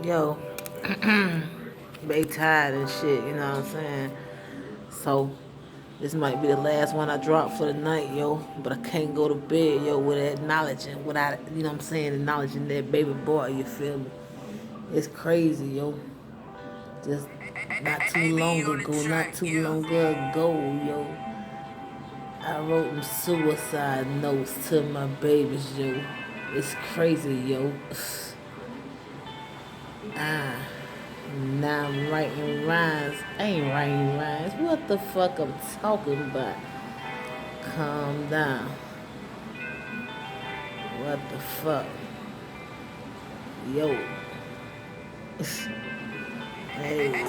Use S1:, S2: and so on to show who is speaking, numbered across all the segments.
S1: Yo, they tired and shit, you know what I'm saying? So, this might be the last one I drop for the night, yo. But I can't go to bed, yo, without acknowledging, without, you know what I'm saying, acknowledging that baby boy, you feel me? It's crazy, yo. Just not too long ago, yo. I wrote them suicide notes to my babies, yo. It's crazy, yo. Ah. Now I'm writing rhymes. I ain't writing rhymes. What the fuck I'm talking about? Calm down. What the fuck? Yo. Hey.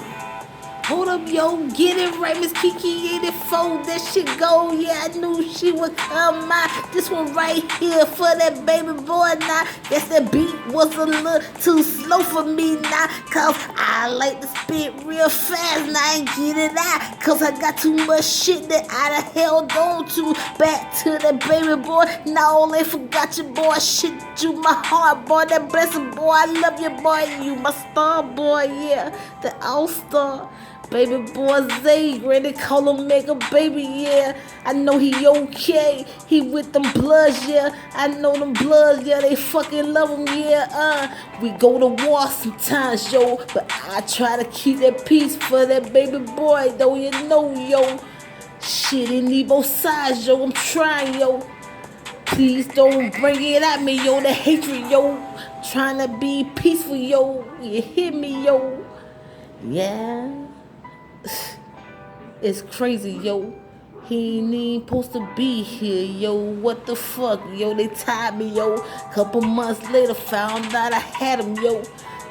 S1: Hold up, yo, get it right, Miss Kiki 84. That shit go, yeah, I knew she would come out. This one right here for that baby boy now. Guess that beat was a little too slow for me now. Cause I like to spit real fast now and get it out. Cause I got too much shit that I done held on to. Back to that baby boy. Now only forgot your boy. Shit, you my heart, boy. That blessing boy. I love you, boy. You my star, boy, yeah. The all-star. Baby boy Zay, ready to call him Mega Baby, yeah. I know he okay. He with them bloods, yeah. I know them bloods, yeah. They fucking love him, yeah. We go to war sometimes, yo. But I try to keep that peace for that baby boy, though, you know, yo. Shit, it need both sides, yo. I'm trying, yo. Please don't bring it at me, yo. The hatred, yo. Trying to be peaceful, yo. You hear me, yo? Yeah. It's crazy, yo. He ain't even supposed to be here, yo. What the fuck, yo? They tied me, yo. Couple months later, found out I had him, yo.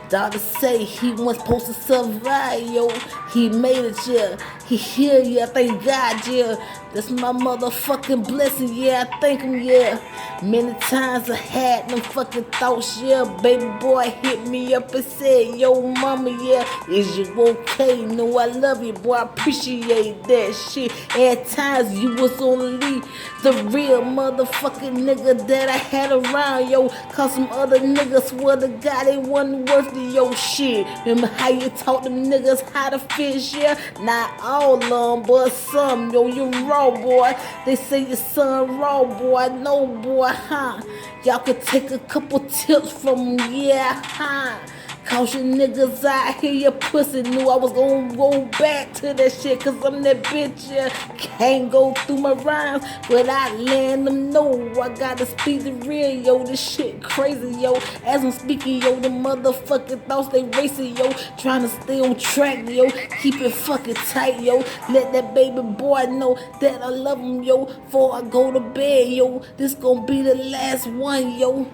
S1: Doctor say he wasn't supposed to survive, yo. He made it, yeah. He here, yeah. Thank God, yeah. That's my motherfucking blessing, yeah. I thank him, yeah. Many times I had them fucking thoughts, yeah. Baby boy hit me up and said, yo, mama, yeah. Is you okay? No, I love you, boy. I appreciate that shit. At times you was only the real motherfucking nigga that I had around, yo. Cause some other niggas swear to God they wasn't worth the yo shit. Remember how you taught them niggas how to fish, yeah? Not all of them, but some, yo. You raw, boy. They say your son raw, boy. No, boy, huh? Y'all could take a couple tips from him, yeah, huh? Cause you niggas out here, your pussy knew I was gonna go back to that shit. Cause I'm that bitch, yeah. Can't go through my rhymes without letting them know. I gotta speak the real, yo. This shit crazy, yo. As I'm speaking, yo, the motherfucking thoughts they racing, yo. Trying to stay on track, yo. Keep it fucking tight, yo. Let that baby boy know that I love him, yo. Before I go to bed, yo. This gonna be the last one, yo.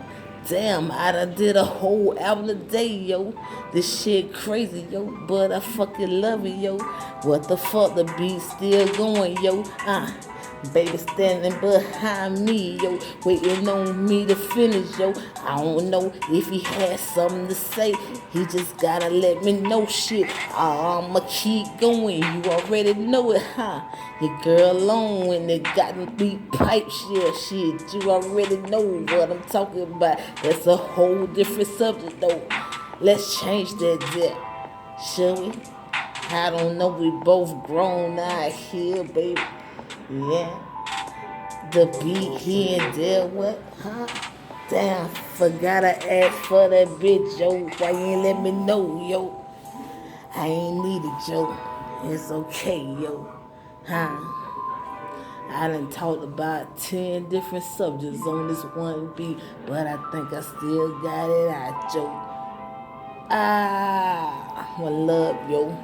S1: Damn, I done did a whole album today, yo. This shit crazy, yo. But I fucking love it, yo. What the fuck, the beat still going, yo. Baby standing behind me, yo. Waiting on me to finish, yo. I don't know if he had something to say. He just gotta let me know shit. I'ma keep going, you already know it, huh? Your girl alone when they got them beat pipes, yeah, shit. You already know what I'm talking about. That's a whole different subject, though. Let's change that, shall we? I don't know, we both grown out here, baby. Yeah. The beat here and there, what? Huh? Damn, forgot I asked for that bitch, yo. Why you ain't let me know, yo? I ain't need it, yo. It's okay, yo. Huh? I done talked about 10 different subjects on this one beat, but I think I still got it out, yo. One love, yo.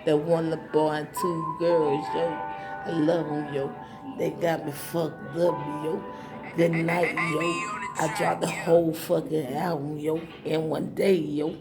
S1: That one little boy and two girls, yo. I love them, yo. They got me fucked up, yo. Good night, yo. I dropped the whole fucking album, yo, in one day, yo.